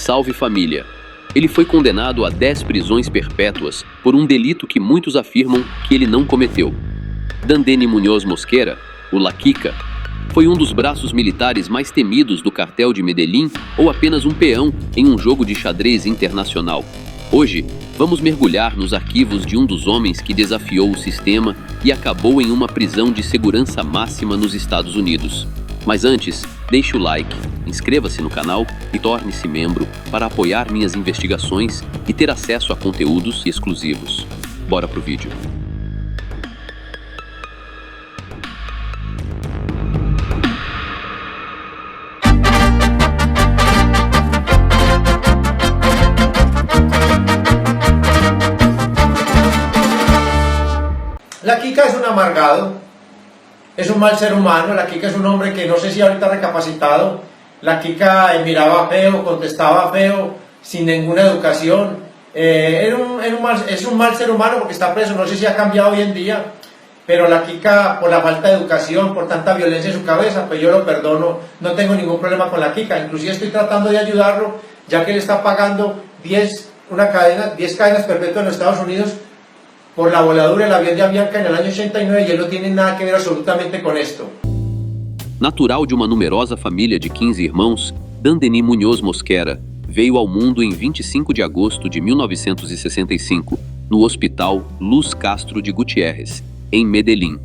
Salve família! Ele foi condenado a 10 prisões perpétuas por um delito que muitos afirmam que ele não cometeu. Dandeny Muñoz Mosquera, o La Quica, foi um dos braços militares mais temidos do cartel de Medellín ou apenas um peão em um jogo de xadrez internacional. Hoje, vamos mergulhar nos arquivos de um dos homens que desafiou o sistema e acabou em uma prisão de segurança máxima nos Estados Unidos. Mas antes, deixe o like, inscreva-se no canal e torne-se membro para apoiar minhas investigações e ter acesso a conteúdos exclusivos. Bora pro vídeo. La Quica es un amargado, es un mal ser humano. La Quica es un hombre que no sé si ahorita recapacitado. La Quica miraba feo, contestaba feo, sin ninguna educación. Es un mal ser humano porque está preso, no sé si ha cambiado hoy en día, pero la Quica, por la falta de educación, por tanta violencia en su cabeza, pues yo lo perdono, no tengo ningún problema con la Quica. Inclusive estoy tratando de ayudarlo, ya que él está pagando 10 cadenas perpetuas en los Estados Unidos por la voladura del avión de Avianca en el año 89, y él no tiene nada que ver absolutamente con esto. Natural de uma numerosa família de 15 irmãos, Dandeny Muñoz Mosquera veio ao mundo em 25 de agosto de 1965, no Hospital Luz Castro de Gutiérrez, em Medellín.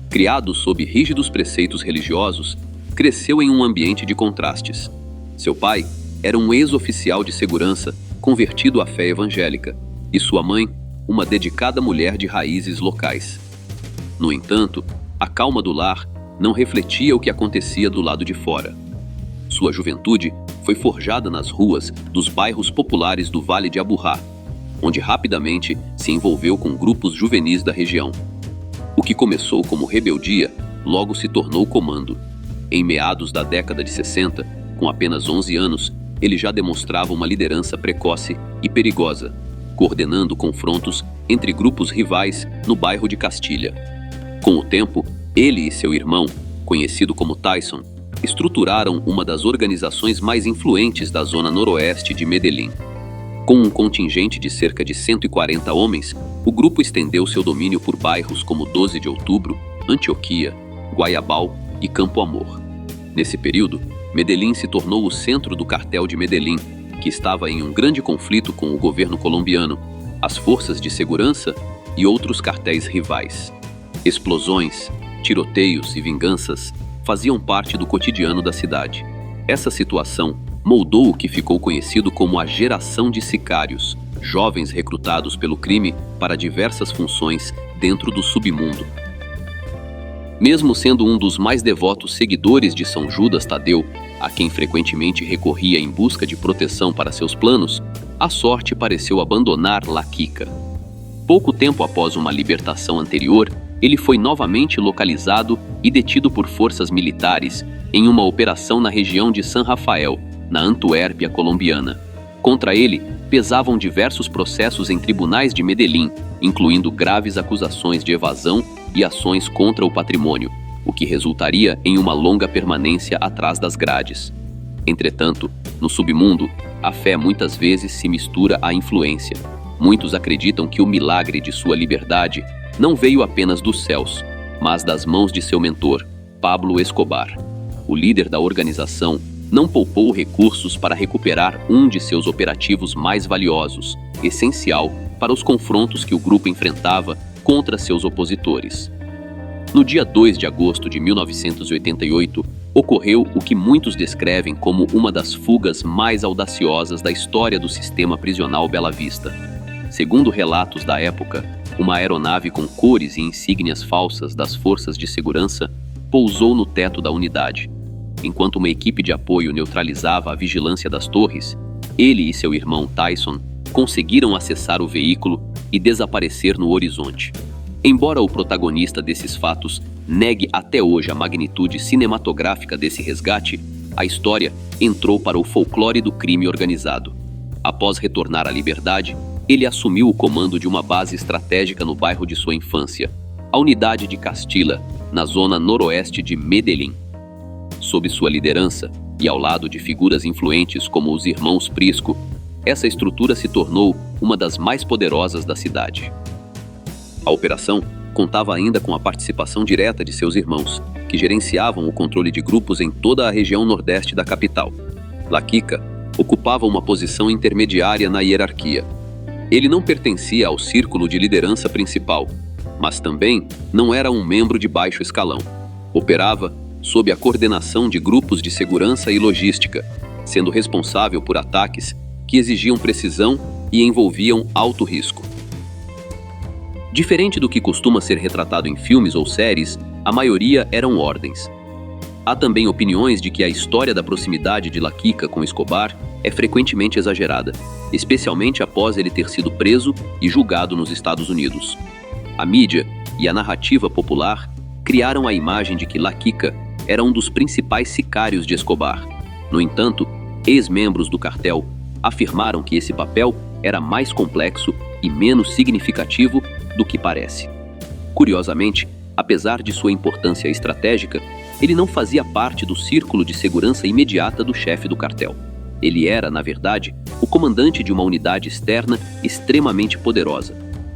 Criado sob rígidos preceitos religiosos, cresceu em um ambiente de contrastes. Seu pai era um ex-oficial de segurança convertido à fé evangélica, e sua mãe, uma dedicada mulher de raízes locais. No entanto, a calma do lar não refletia o que acontecia do lado de fora. Sua juventude foi forjada nas ruas dos bairros populares do Vale de Aburrá, onde rapidamente se envolveu com grupos juvenis da região. O que começou como rebeldia logo se tornou comando. Em meados da década de 60, com apenas 11 anos, ele já demonstrava uma liderança precoce e perigosa, coordenando confrontos entre grupos rivais no bairro de Castilha. Com o tempo, ele e seu irmão, conhecido como Tyson, estruturaram uma das organizações mais influentes da zona noroeste de Medellín. Com um contingente de cerca de 140 homens, o grupo estendeu seu domínio por bairros como 12 de Outubro, Antioquia, Guayabal e Campo Amor. Nesse período, Medellín se tornou o centro do cartel de Medellín, que estava em um grande conflito com o governo colombiano, as forças de segurança e outros cartéis rivais. Explosões, tiroteios e vinganças faziam parte do cotidiano da cidade. Essa situação moldou o que ficou conhecido como a geração de sicários, jovens recrutados pelo crime para diversas funções dentro do submundo. Mesmo sendo um dos mais devotos seguidores de São Judas Tadeu, a quem frequentemente recorria em busca de proteção para seus planos, a sorte pareceu abandonar La Quica. Pouco tempo após uma libertação anterior, ele foi novamente localizado e detido por forças militares em uma operação na região de San Rafael, na Antuérpia colombiana. Contra ele, pesavam diversos processos em tribunais de Medellín, incluindo graves acusações de evasão e ações contra o patrimônio, o que resultaria em uma longa permanência atrás das grades. Entretanto, no submundo, a fé muitas vezes se mistura à influência. Muitos acreditam que o milagre de sua liberdade não veio apenas dos céus, mas das mãos de seu mentor, Pablo Escobar. O líder da organização não poupou recursos para recuperar um de seus operativos mais valiosos, essencial para os confrontos que o grupo enfrentava contra seus opositores. No dia 2 de agosto de 1988, ocorreu o que muitos descrevem como uma das fugas mais audaciosas da história do sistema prisional Bela Vista. Segundo relatos da época, uma aeronave com cores e insígnias falsas das forças de segurança pousou no teto da unidade. Enquanto uma equipe de apoio neutralizava a vigilância das torres, ele e seu irmão Tyson conseguiram acessar o veículo e desaparecer no horizonte. Embora o protagonista desses fatos negue até hoje a magnitude cinematográfica desse resgate, a história entrou para o folclore do crime organizado. Após retornar à liberdade, ele assumiu o comando de uma base estratégica no bairro de sua infância, a unidade de Castilla, na zona noroeste de Medellín. Sob sua liderança, E ao lado de figuras influentes como os irmãos Prisco, essa estrutura se tornou uma das mais poderosas da cidade. A operação contava ainda com a participação direta de seus irmãos, que gerenciavam o controle de grupos em toda a região nordeste da capital. Laquica ocupava uma posição intermediária na hierarquia. Ele não pertencia ao círculo de liderança principal, mas também não era um membro de baixo escalão. Operava sob a coordenação de grupos de segurança e logística, sendo responsável por ataques que exigiam precisão e envolviam alto risco. Diferente do que costuma ser retratado em filmes ou séries, a maioria eram ordens. Há também opiniões de que a história da proximidade de Laquica com Escobar é frequentemente exagerada, especialmente após ele ter sido preso e julgado nos Estados Unidos. A mídia e a narrativa popular criaram a imagem de que Laquica era um dos principais sicários de Escobar. No entanto, ex-membros do cartel afirmaram que esse papel era mais complexo e menos significativo do que parece. Curiosamente, apesar de sua importância estratégica, ele não fazia parte do círculo de segurança imediata do chefe do cartel. Ele era, na verdade, o comandante de uma unidade externa extremamente poderosa.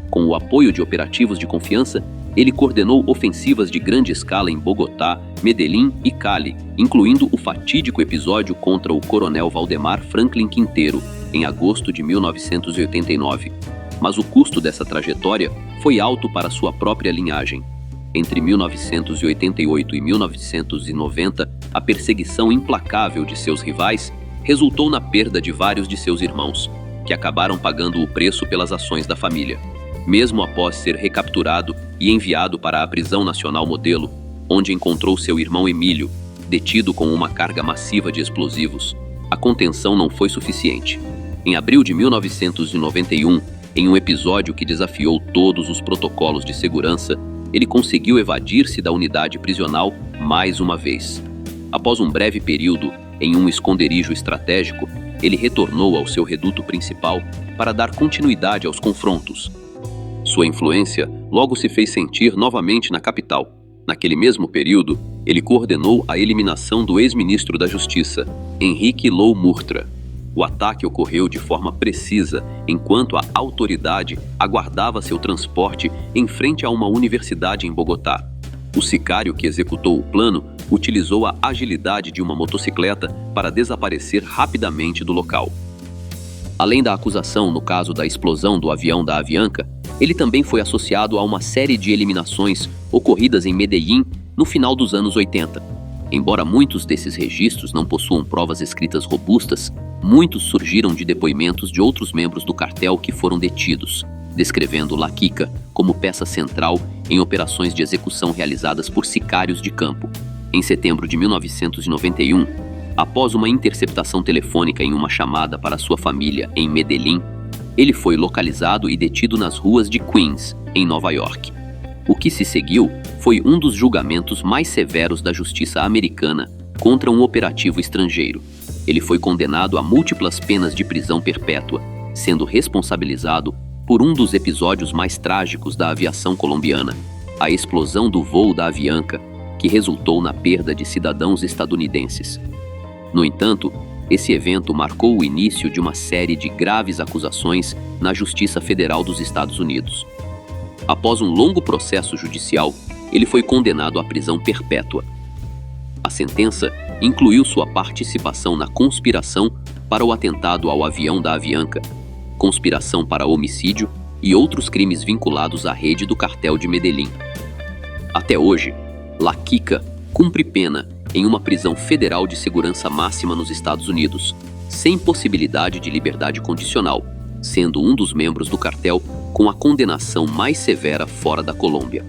Com o apoio de operativos de confiança, ele coordenou ofensivas de grande escala em Bogotá, Medellín e Cali, incluindo o fatídico episódio contra o coronel Valdemar Franklin Quintero, em agosto de 1989. Mas o custo dessa trajetória foi alto para sua própria linhagem. Entre 1988 e 1990, a perseguição implacável de seus rivais resultou na perda de vários de seus irmãos, que acabaram pagando o preço pelas ações da família. Mesmo após ser recapturado e enviado para a prisão nacional Modelo, onde encontrou seu irmão Emílio, detido com uma carga massiva de explosivos, a contenção não foi suficiente. Em abril de 1991, em um episódio que desafiou todos os protocolos de segurança, ele conseguiu evadir-se da unidade prisional mais uma vez. Após um breve período em um esconderijo estratégico, ele retornou ao seu reduto principal para dar continuidade aos confrontos. Sua influência logo se fez sentir novamente na capital. Naquele mesmo período, ele coordenou a eliminação do ex-ministro da Justiça, Henrique Lou Murtra. O ataque ocorreu de forma precisa, enquanto a autoridade aguardava seu transporte em frente a uma universidade em Bogotá. O sicário que executou o plano utilizou a agilidade de uma motocicleta para desaparecer rapidamente do local. Além da acusação no caso da explosão do avião da Avianca, ele também foi associado a uma série de eliminações ocorridas em Medellín no final dos anos 80. Embora muitos desses registros não possuam provas escritas robustas, muitos surgiram de depoimentos de outros membros do cartel que foram detidos, descrevendo Laquica como peça central em operações de execução realizadas por sicários de campo. Em setembro de 1991, após uma interceptação telefônica em uma chamada para sua família em Medellín, ele foi localizado e detido nas ruas de Queens, em Nova York. O que se seguiu foi um dos julgamentos mais severos da justiça americana contra um operativo estrangeiro. Ele foi condenado a múltiplas penas de prisão perpétua, sendo responsabilizado por um dos episódios mais trágicos da aviação colombiana, a explosão do voo da Avianca, que resultou na perda de cidadãos estadunidenses. No entanto, esse evento marcou o início de uma série de graves acusações na Justiça Federal dos Estados Unidos. Após um longo processo judicial, ele foi condenado à prisão perpétua. A sentença incluiu sua participação na conspiração para o atentado ao avião da Avianca, conspiração para homicídio e outros crimes vinculados à rede do cartel de Medellín. Até hoje, Laquica cumpre pena em uma prisão federal de segurança máxima nos Estados Unidos, sem possibilidade de liberdade condicional, sendo um dos membros do cartel com a condenação mais severa fora da Colômbia.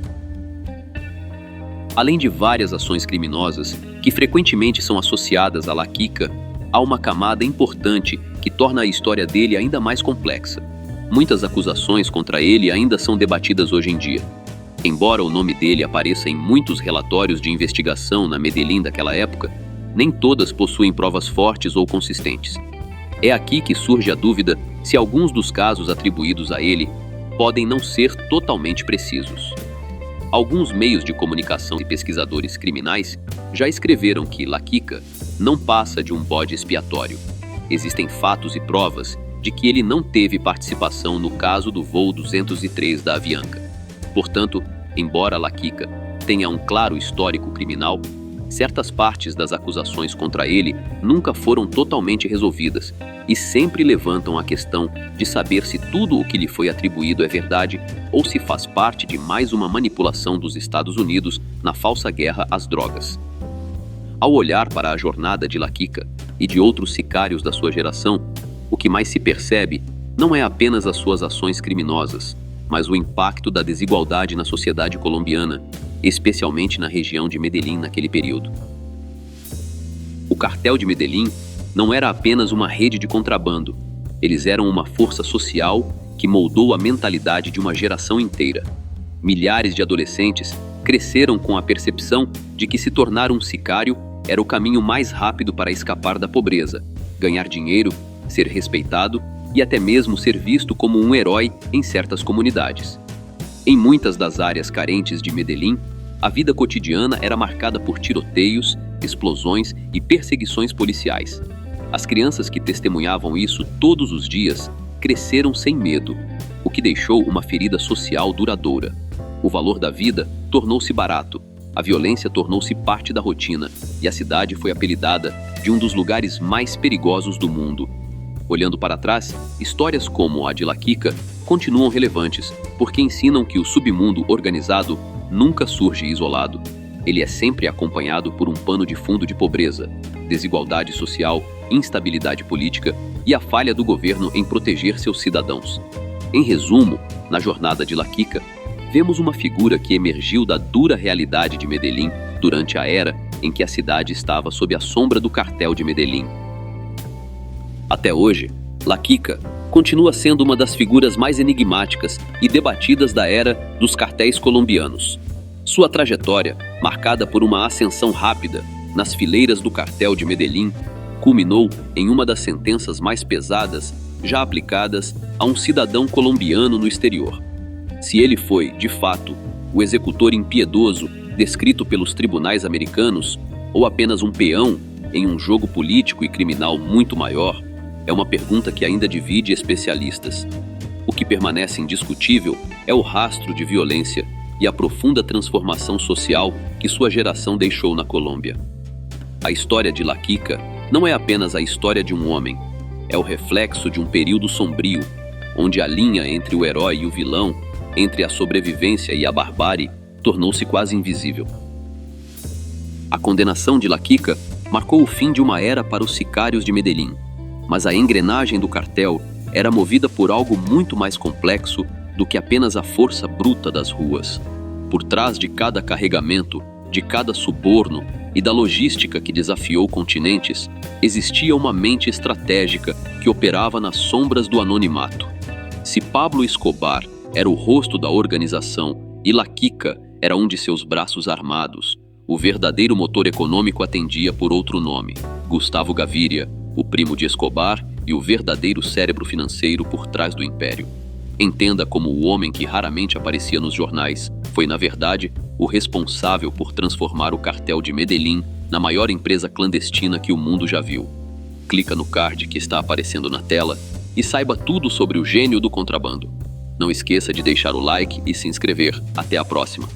Além de várias ações criminosas que frequentemente são associadas a Laquica, há uma camada importante que torna a história dele ainda mais complexa. Muitas acusações contra ele ainda são debatidas hoje em dia. Embora o nome dele apareça em muitos relatórios de investigação na Medellín daquela época, nem todas possuem provas fortes ou consistentes. É aqui que surge a dúvida se alguns dos casos atribuídos a ele podem não ser totalmente precisos. Alguns meios de comunicação e pesquisadores criminais já escreveram que Laquica não passa de um bode expiatório. Existem fatos e provas de que ele não teve participação no caso do voo 203 da Avianca. Portanto, embora La Quica tenha um claro histórico criminal, certas partes das acusações contra ele nunca foram totalmente resolvidas e sempre levantam a questão de saber se tudo o que lhe foi atribuído é verdade ou se faz parte de mais uma manipulação dos Estados Unidos na falsa guerra às drogas. Ao olhar para a jornada de La Quica e de outros sicários da sua geração, o que mais se percebe não é apenas as suas ações criminosas, mas o impacto da desigualdade na sociedade colombiana, especialmente na região de Medellín naquele período. O cartel de Medellín não era apenas uma rede de contrabando, eles eram uma força social que moldou a mentalidade de uma geração inteira. Milhares de adolescentes cresceram com a percepção de que se tornar um sicário era o caminho mais rápido para escapar da pobreza, ganhar dinheiro, ser respeitado e até mesmo ser visto como um herói em certas comunidades. Em muitas das áreas carentes de Medellín, a vida cotidiana era marcada por tiroteios, explosões e perseguições policiais. As crianças que testemunhavam isso todos os dias cresceram sem medo, o que deixou uma ferida social duradoura. O valor da vida tornou-se barato, a violência tornou-se parte da rotina e a cidade foi apelidada de um dos lugares mais perigosos do mundo. Olhando para trás, histórias como a de La Quica continuam relevantes, porque ensinam que o submundo organizado nunca surge isolado. Ele é sempre acompanhado por um pano de fundo de pobreza, desigualdade social, instabilidade política e a falha do governo em proteger seus cidadãos. Em resumo, na jornada de La Quica, vemos uma figura que emergiu da dura realidade de Medellín durante a era em que a cidade estava sob a sombra do cartel de Medellín. Até hoje, La Quica continua sendo uma das figuras mais enigmáticas e debatidas da era dos cartéis colombianos. Sua trajetória, marcada por uma ascensão rápida nas fileiras do cartel de Medellín, culminou em uma das sentenças mais pesadas já aplicadas a um cidadão colombiano no exterior. Se ele foi, de fato, o executor impiedoso descrito pelos tribunais americanos ou apenas um peão em um jogo político e criminal muito maior, é uma pergunta que ainda divide especialistas. O que permanece indiscutível é o rastro de violência e a profunda transformação social que sua geração deixou na Colômbia. A história de La Quica não é apenas a história de um homem, é o reflexo de um período sombrio, onde a linha entre o herói e o vilão, entre a sobrevivência e a barbárie, tornou-se quase invisível. A condenação de La Quica marcou o fim de uma era para os sicários de Medellín, mas a engrenagem do cartel era movida por algo muito mais complexo do que apenas a força bruta das ruas. Por trás de cada carregamento, de cada suborno e da logística que desafiou continentes, existia uma mente estratégica que operava nas sombras do anonimato. Se Pablo Escobar era o rosto da organização e La Quica era um de seus braços armados, o verdadeiro motor econômico atendia por outro nome: Gustavo Gaviria, o primo de Escobar e o verdadeiro cérebro financeiro por trás do império. Entenda como o homem que raramente aparecia nos jornais foi, na verdade, o responsável por transformar o cartel de Medellín na maior empresa clandestina que o mundo já viu. Clica no card que está aparecendo na tela e saiba tudo sobre o gênio do contrabando. Não esqueça de deixar o like e se inscrever. Até a próxima!